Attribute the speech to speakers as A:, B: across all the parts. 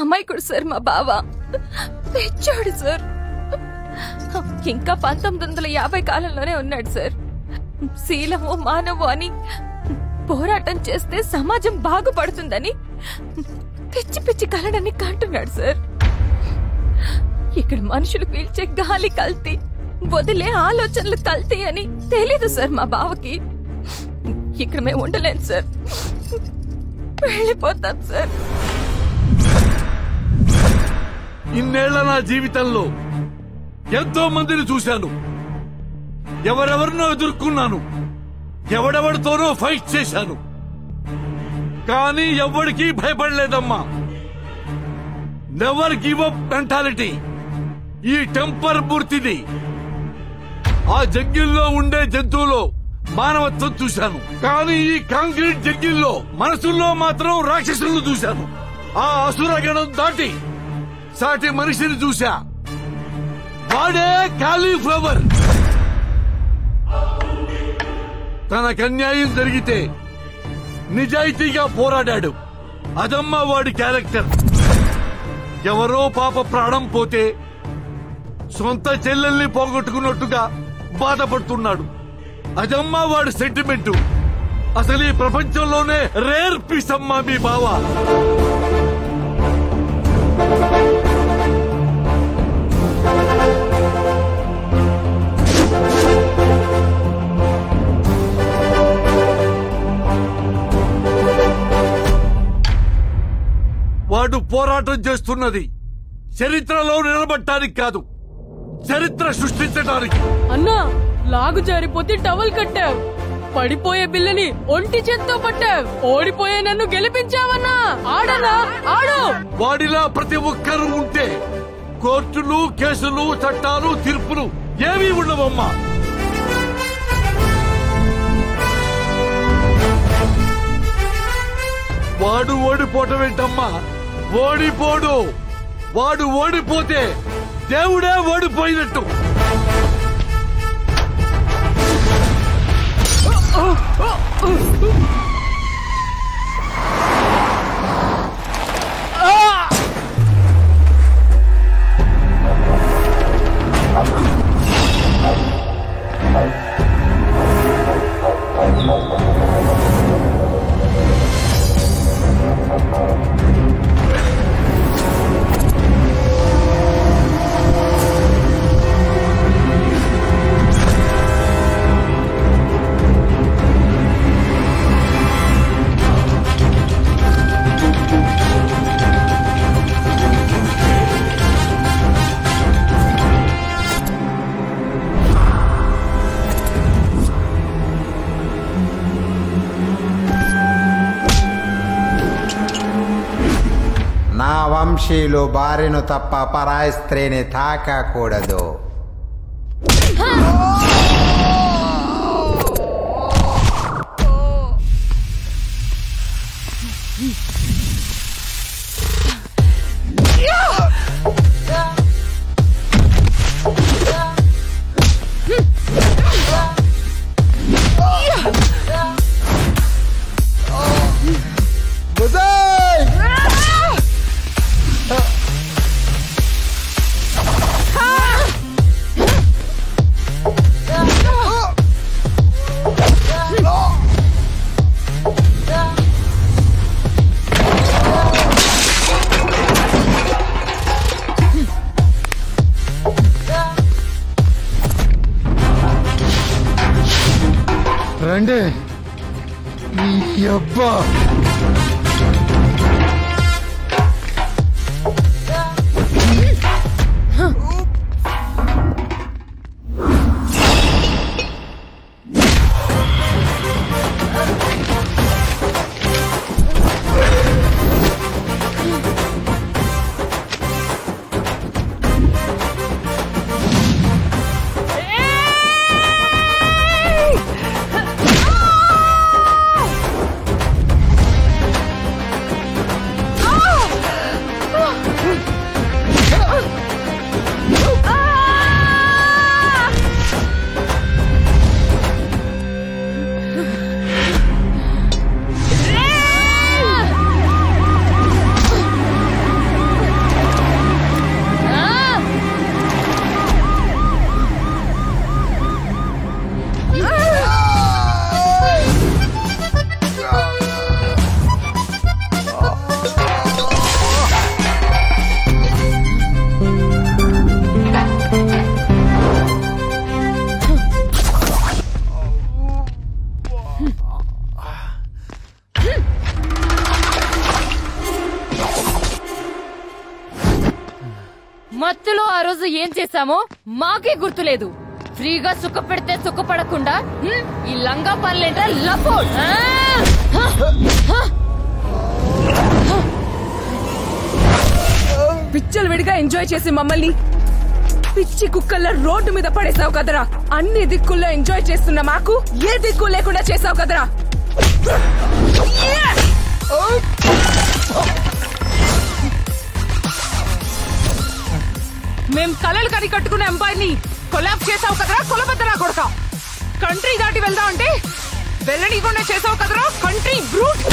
A: అమాయకుడు సార్ మా బావ, పెంచాడు సార్. ఇంకా 1950 కాలంలోనే ఉన్నాడు సార్. శీలము మానవు అని పోరాటం చేస్తే సమాజం బాగుపడుతుందని పిచ్చి పిచ్చి కలడని కంటున్నాడు సార్. ఇక్కడ మనుషులు పీల్చే గాలి కల్తీ, వదిలే ఆలోచనలు కల్తీ అని తెలీదు సార్ మా బావకి. ఇక్కడ మేము ఉండలేం సార్, వెళ్ళిపోతాం సార్.
B: ఇన్నేళ్ల నా జీవితంలో ఎంతో మందిని చూశాను, ఎవరెవరినో ఎదుర్కొన్నాను, ఎవడెవడితోనో ఫైట్ చేశాను, కానీ ఎవరికి భయపడలేదమ్మా. నెవర్ గివ్ అప్ మెంటాలిటీ ఈ టెంపర్ మూర్తిది. ఆ జంగిల్లో ఉండే జంతువులో మానవత్వం చూశాను, కానీ ఈ కాంక్రీట్ జంగిల్లో మనసుల్లో మాత్రం రాక్షసులను చూశాను. ఆ అసురగణం దాటి సాటి మనిషిని చూశా, వాడే కాలీఫ్లవర్. తనకన్యాయం జరిగితే నిజాయితీగా పోరాడాడు, అదమ్మా వాడి క్యారెక్టర్. ఎవరో పాప ప్రాణం పోతే సొంత చెల్లెల్ని పోగొట్టుకున్నట్టుగా బాధపడుతున్నాడు, అదమ్మా వాడి సెంటిమెంటు. అసలు ఈ ప్రపంచంలోనే రేర్ పీస్ అమ్మా మీ బావ. వాడు పోరాటం చేస్తున్నది చరిత్రలో నిలబడటానికి కాదు, చరిత్ర సృష్టించడానికి.
C: అన్నా, లాగు జారిపోతే టవల్ కట్టావు, పడిపోయే బిల్లని ఒంటి చేత్తో పట్టావు, ఓడిపోయే నన్ను గెలిపించావన్నా. ఆడనా, ఆడు.
B: వాడిలా ప్రతి ఒక్కరూ ఉంటే కోర్టులు, కేసులు, చట్టాలు, తీర్పులు ఏమీ ఉండవమ్మా. వాడు ఓడిపోవటం ఏంటమ్మా? ఓడిపోడు. వాడు ఓడిపోతే దేవుడే ఓడిపోయినట్టు.
D: వంశీయులు భార్యను తప్ప పరాయి స్త్రీని తాకకూడదు. రండి అబ్బా.
A: ఏం చేశామో మాకే గుర్తులేదు. ఫ్రీగా సుఖ పెడితే సుఖపడకుండా ఈ లంగా పనులేంటా లపో.
C: పిచ్చలు విడిగా ఎంజాయ్ చేసి మమ్మల్ని పిచ్చి కుక్కల్లా రోడ్డు మీద పడేసావు కదరా. అన్ని దిక్కుల్లో ఎంజాయ్ చేస్తున్న మాకు ఏ దిక్కు లేకుండా చేసావు కదరా. మేం కలలు కని కట్టుకునే అమ్మాయిని కొలాబ్ చేసావు కదరా. కొలబద్దరా కొడక. కంట్రీ దాటి వెళ్దాం అంటే వెళ్ళనీకుండా చేసావు కదరా. Country brute.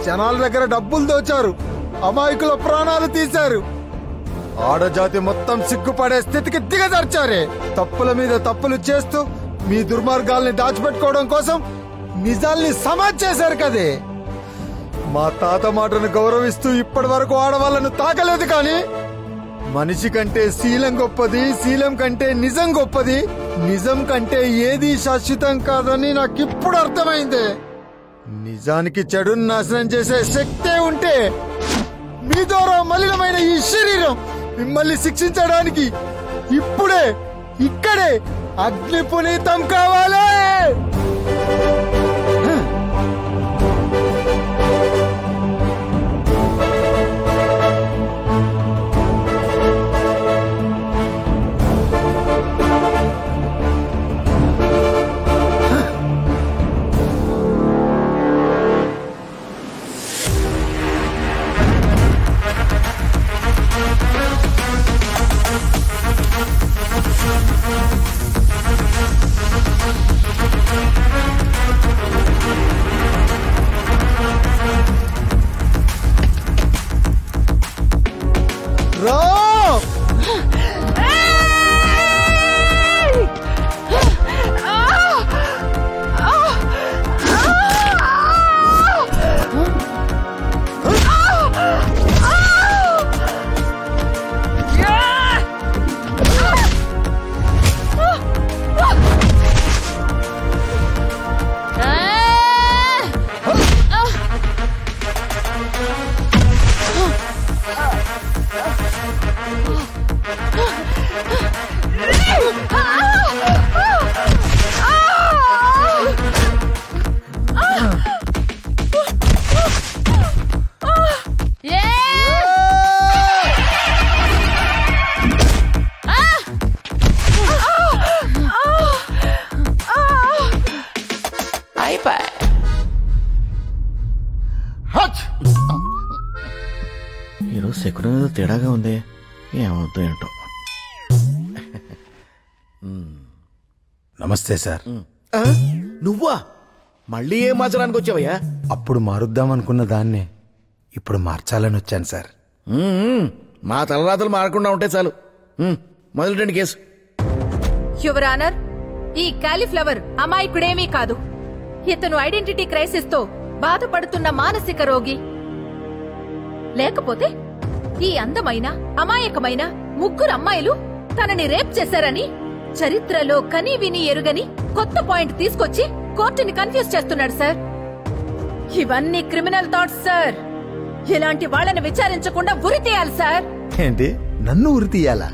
D: జనాల దగ్గర డబ్బులు దోచారు, అమాయకుల ప్రాణాలు తీశారు, ఆడజాతి మొత్తం సిగ్గుపడే స్థితికి దిగజార్చారే. తప్పుల మీద తప్పులు చేస్తూ మీ దుర్మార్గాల్ని దాచిపెట్టుకోవడం కోసం నిజాల్ని సమాజ్ చేశారు కదే. మా తాత మాటను గౌరవిస్తూ ఇప్పటి వరకు ఆడవాళ్లను తాకలేదు. కానీ మనిషి కంటే శీలం గొప్పది, శీలం కంటే నిజం గొప్పది, నిజం కంటే ఏది శాశ్వతం కాదని నాకిప్పుడు అర్థమైంది. నిజానికి చెడును నాశనం చేసే శక్తే ఉంటే మీ ద్వారా మలినమైన ఈ శరీరం మిమ్మల్ని శిక్షించడానికి ఇప్పుడే ఇక్కడే అగ్ని పునీతం కావాలి.
E: ఈరోజు శకునం ఏదో తేడాగా ఉంది. ఏమవుతుందో ఏంటో.
D: నమస్తే సార్.
E: నువ్వా మళ్ళీ ఏం మార్చడానికి వచ్చావయ్యా?
D: అప్పుడు మారుద్దామనుకున్న దాన్నే ఇప్పుడు మార్చాలని వచ్చాను సార్.
E: మా తలరాతలు మారకుండా ఉంటే చాలు. మొదలెట్టండి కేసు.
F: యువర్ ఆనర్, ఈ కాలీఫ్లవర్ అమాయకుడేమీ కాదు. ఇతను ఐడెంటిటీ క్రైసిస్ తో బాధపడుతున్న మానసిక రోగి. లేకపోతే ఈ అందమైన అమాయకమైన ముగ్గురు అమ్మాయిలు తనని రేప్ చేశారని చరిత్రలో కనీ విని ఎరుగని కొత్త పాయింట్ తీసుకొచ్చి కోర్టుని కన్ఫ్యూజ్ చేస్తున్నాడు సార్. ఇవన్నీ క్రిమినల్ థాట్స్ సార్. ఇలాంటి వాళ్ళని విచారించకుండా ఉరి తీయాలి సార్.
D: ఏంటి, నన్ను ఉరి తీయాలా?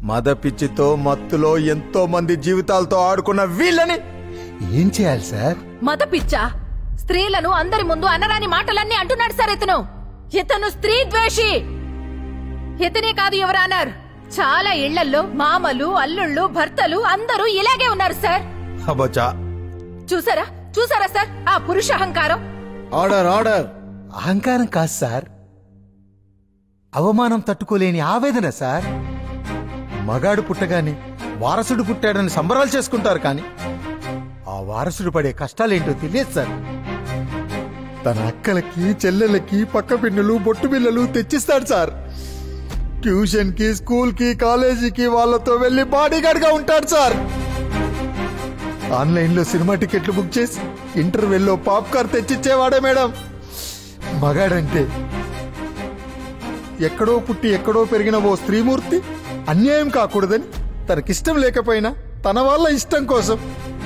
D: మద పిచ్చితో మత్తులో ఎంతో మంది జీవితాలతో ఆడుకున్న వీళ్ళని ఏం చేయాలి సార్?
F: మత పిచ్చా? స్త్రీలను అందరి ముందు అనరాని మాటలన్నీ అంటున్నాడు సార్ ఇతను. ఇతను స్త్రీ ద్వేషి. ఇతనే కాదు యువర్ ఆనర్, చాలా ఇళ్లల్లో మామలు, అల్లుళ్ళు, భర్తలు అందరూ ఇలాగే ఉన్నారు సార్.
D: అబ్బా,
F: చూసారా చూసారా సార్ ఆ పురుష అహంకారం?
E: Order order.
D: అహంకారం కాదు సార్, అవమానం తట్టుకోలేని ఆవేదన సార్. మగాడు పుట్టగానే వారసుడు పుట్టాడని సంబరాలు చేసుకుంటారు, కానీ ఆ వారసుడు పడే కష్టాలేంటో తెలియదు సార్. తన అక్కలకి చెల్లెలకి పక్క పిన్నులు బొట్టు బిల్లలు తెచ్చిస్తాడు సార్. ట్యూషన్ కి, స్కూల్ కి, కాలేజీకి వాళ్ళతో వెళ్లి బాడీగార్డ్ గా ఉంటాడు సార్. ఆన్లైన్ లో సినిమా టికెట్లు బుక్ చేసి ఇంటర్వెల్లో పాప్కార్న్ తెచ్చిచ్చేవాడే మేడం. మగాడంటే ఎక్కడో పుట్టి ఎక్కడో పెరిగిన ఓ స్త్రీమూర్తి అన్యాయం కాకూడదని తనకిష్టం లేకపోయినా తన వాళ్ళ ఇష్టం కోసం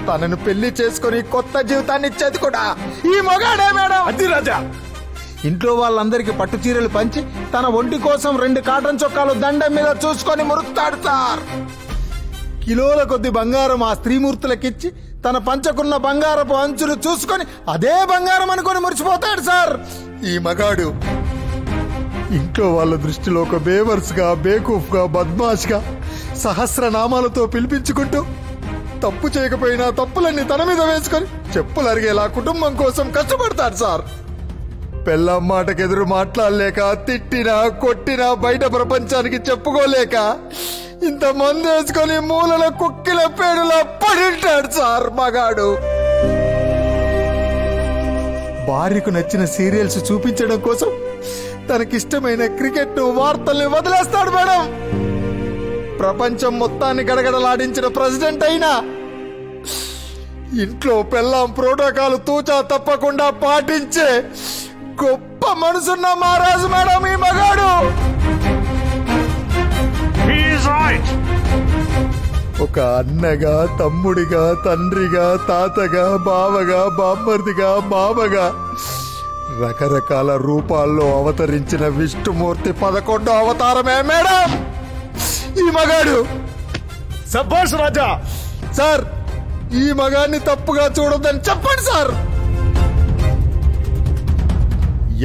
D: తనను పెళ్లి చేసుకుని కొత్త జీవితాన్ని ఇచ్చేది కూడా ఈ మగాడే మేడం.
B: అది రాజా,
D: ఇంట్లో వాళ్ళందరికీ పట్టు చీరలు పంచి తన ఒంటి కోసం 2 కాటన్ చొక్కాలు దండం మీద చూసుకొని మురుస్తాడు సార్. కిలోల కొద్ది బంగారం ఆ స్త్రీమూర్తులకిచ్చి తన పంచకున్న బంగారపు అంచులు చూసుకొని అదే బంగారం అనుకొని మురిసిపోతాడు సార్ ఈ మగాడు. ఇంట్లో వాళ్ళ దృష్టిలో ఒక బేవర్స్ గా, బేకూఫ్ గా, బద్మాష్ గా సహస్రనామాలతో పిలిపించుకుంటూ తప్పు చేయకపోయినా తప్పులన్నీ తన మీద వేసుకొని చెప్పులు అరిగేలా కుటుంబం కోసం కష్టపడతాడు సార్. పెళ్ళాం మాటకెదురు మాట్లాడలేక, తిట్టినా కొట్టినా బయట ప్రపంచానికి చెప్పుకోలేక ఇంత మందు వేసుకొని మూలల కుక్కిల పేరులా పడింటాడు సార్ మగాడు. భార్యకు నచ్చిన సీరియల్స్ చూపించడం కోసం తనకిష్టమైన క్రికెట్ వార్తల్ని వదిలేస్తాడు మేడం. ప్రపంచం మొత్తాన్ని గడగడలాడించిన ప్రెసిడెంట్ అయినా ఇంట్లో పెళ్ళాం ప్రోటోకాల్ తూచా తప్పకుండా పాటించే గొప్ప మనసున్న మహారాజు మేడం ఈ మగాడు. ఒక అన్నగా, తమ్ముడిగా, తండ్రిగా, తాతగా, బావగా, బామ్మర్దిగా, మామగా రకరకాల రూపాల్లో అవతరించిన విష్ణుమూర్తి 11వ అవతారమే మేడం ఈ మగాడు.
B: సబ్బాష్ రాజా.
D: సార్, ఈ మగాన్ని తప్పుగా చూడొద్దని చెప్పండి సార్.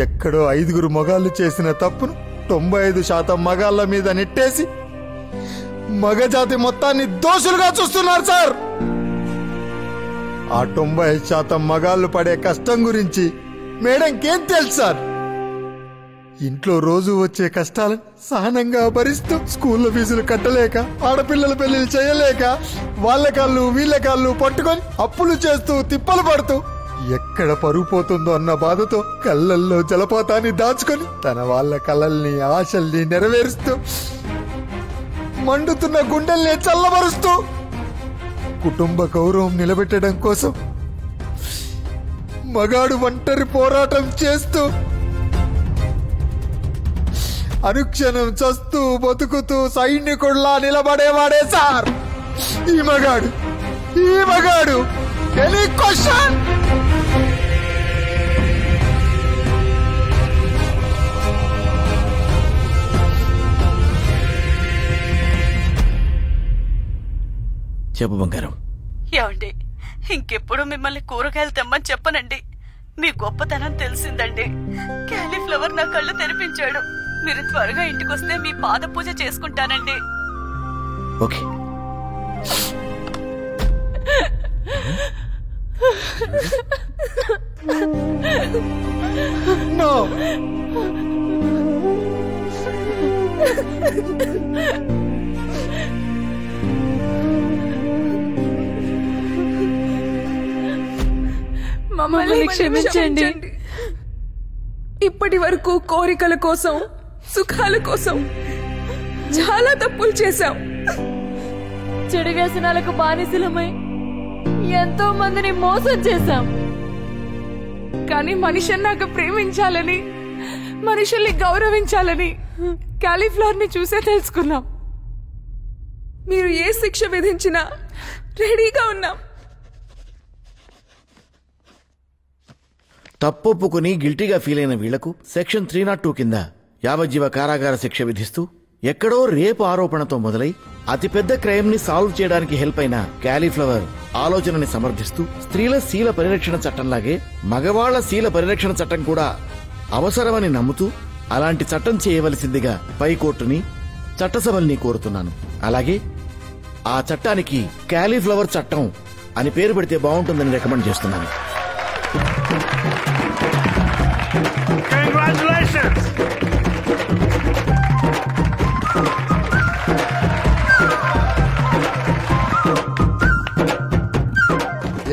D: ఎక్కడో 5 మగాళ్ళు చేసిన తప్పును 95% మగాళ్ళ మీద నెట్టేసి మగజాతి మొత్తాన్ని దోషులుగా చూస్తున్నారు సార్. ఆ 90% మగాళ్ళు పడే కష్టం గురించి మేడంకేం తెలుసు సార్? ఇంట్లో రోజు వచ్చే కష్టాలను సహనంగా భరిస్తూ స్కూల్లో ఫీజులు కట్టలేక, ఆడపిల్లల పెళ్లిళ్ళు చేయలేక, వాళ్ళ కాళ్ళు వీళ్ళ కాళ్ళు పట్టుకొని అప్పులు చేస్తూ తిప్పలు పడుతూ ఎక్కడ పరుగు పోతుందో అన్న బాధతో కళ్ళల్లో జలపాతాన్ని దాచుకొని తన వాళ్ళ కలల్ని, ఆశల్ని నెరవేరుస్తూ మండుతున్న గుండెల్ని చల్లబరుస్తూ కుటుంబ గౌరవం నిలబెట్టడం కోసం మగాడు ఒంటరి పోరాటం చేస్తూ అనుక్షణం చస్తూ బతుకుతూ సైనికుల్లా నిలబడేవాడే సార్ ఈ మగాడు. ఈ మగాడు. Any question?
E: చెప్పు బంగారం.
G: ఏమండి, ఇంకెప్పుడు మిమ్మల్ని కూరగాయలు తెమ్మని చెప్పనండి. మీ గొప్పతనం తెలిసిందండి. క్యాలీఫ్లవర్ నా కళ్ళు తెరిపించాడు. మీరు త్వరగా ఇంటికొస్తే మీ పాద పూజ చేసుకుంటానండి.
E: ఓకే.
D: No.
A: మమ్మల్ని క్షమించండి. ఇప్పటి వరకు కోరికల కోసం, సుఖాల కోసం చాలా తప్పులు చేశాం.
C: చెడు వ్యసనాలకు బానిసలమై ఎంతో మందిని మోసం చేశాం.
A: కానీ మనిషి అన్నాక ప్రేమించాలని, మనుషుల్ని గౌరవించాలని క్యాలీఫ్లవర్ ని చూసే తెలుసుకున్నాం. మీరు ఏ శిక్ష విధించినా రెడీగా ఉన్నాం.
E: తప్పొప్పుకుని గిల్టీగా ఫీల్ అయిన వీళ్లకు సెక్షన్ 302 కింద యావజ్జీవ కారాగార శిక్ష విధిస్తూ ఎక్కడో రేపు ఆరోపణతో మొదలై అతిపెద్ద క్రైమ్ ని సాల్వ్ చేయడానికి హెల్ప్ అయిన క్యాలీఫ్లవర్ ఆలోచనని సమర్థిస్తూ స్త్రీల శీల పరిరక్షణ చట్టంలాగే మగవాళ్ల శీల పరిరక్షణ చట్టం కూడా అవసరమని నమ్ముతూ అలాంటి చట్టం చేయవలసిందిగా పైకోర్టుని, చట్టసభల్ని కోరుతున్నాను. అలాగే ఆ చట్టానికి క్యాలీఫ్లవర్ చట్టం అని పేరు పెడితే బాగుంటుందని రికమెండ్ చేస్తున్నాను.
B: కంగ్రాచులేషన్స్.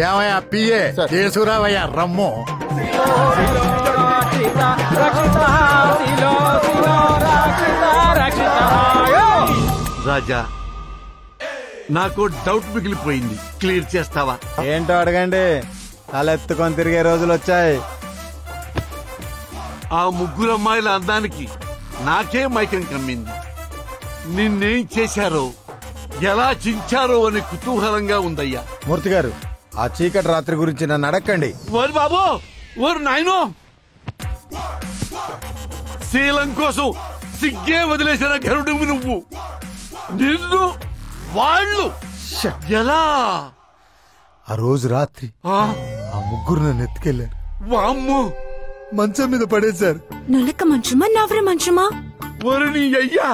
D: ఏమయ్యా పిఏ చేసుకురావయ్యా రమ్ము.
B: రాజా, నాకు డౌట్ మిగిలిపోయింది, క్లియర్ చేస్తావా?
D: ఏంటో అడగండి. తలెత్తుకొని తిరిగే రోజులు వచ్చాయి.
B: ఆ ముగ్గురు అమ్మాయిల అందానికి నాకే మైకం కమ్మింది. నిన్నేం చేశారో, ఎలా చించారో అని కుతూహలంగా ఉందయ్యా.
D: మూర్తి గారు, ఆ చీకటి రాత్రి గురించి నన్ను అడగండి.
B: ఓరి బాబు, ఓరు నాయనో, శీలం కోసం సిగ్గే వదిలేసిన గరుడు నువ్వు. నిన్ను వాళ్ళు ఎలా?
D: ఆ రోజు రాత్రి
B: ఆ
D: ముగ్గురు నన్ను ఎత్తుకెళ్లారు.
B: వామ్మో,
D: మంచం మీద పడేశారు.
A: నులక మంచమా, నవర మంచమా?
B: ఓరి నీ అయ్యా,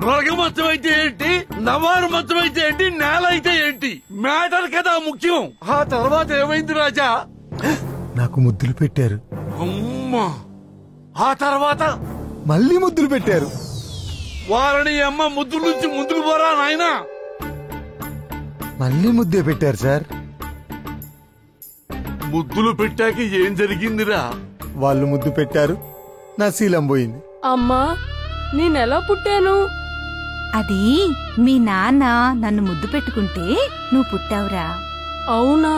B: నొరగ మంచం అయితే ఏంటి, నవారు మంచం అయితే ఏంటి, నేల అయితే ఏంటి, మ్యాటర్ కదా ముఖ్యం. ఆ తర్వాత ఏమైంది రాజా?
D: నాకు ముద్దులు పెట్టారు.
B: అమ్మా, ఆ తర్వాత
D: మళ్ళీ ముద్దులు పెట్టారు.
B: వారిని అమ్మ ముద్దుల నుంచి ముందుకు పోరా నాయనా.
D: మళ్ళీ ముద్దే పెట్టారు సార్.
B: ముద్దులు పెట్టాక ఏం జరిగిందిరా?
D: వాళ్ళు ముద్దు పెట్టారు, నా శీలం పోయింది.
C: అమ్మా, నేనెలా పుట్టాను?
H: అది మీ నాన్న నన్ను ముద్దు పెట్టుకుంటే నువ్వు పుట్టావురా.
C: అవునా?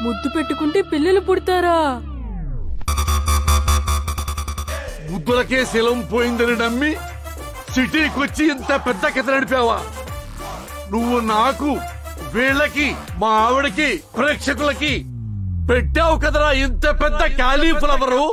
C: ముద్దు పెట్టుకుంటే పిల్లలు పుడతారా?
B: ముద్దులకే శిలం పోయిందని నమ్మి సిటీకి వచ్చి ఇంత పెద్ద కథ నడిపావా నువ్వు? నాకు, వీళ్ళకి, మా ఆవిడకి, ప్రేక్షకులకి పెట్టావు కదరా ఇంత పెద్ద క్యాలీఫ్లవరు.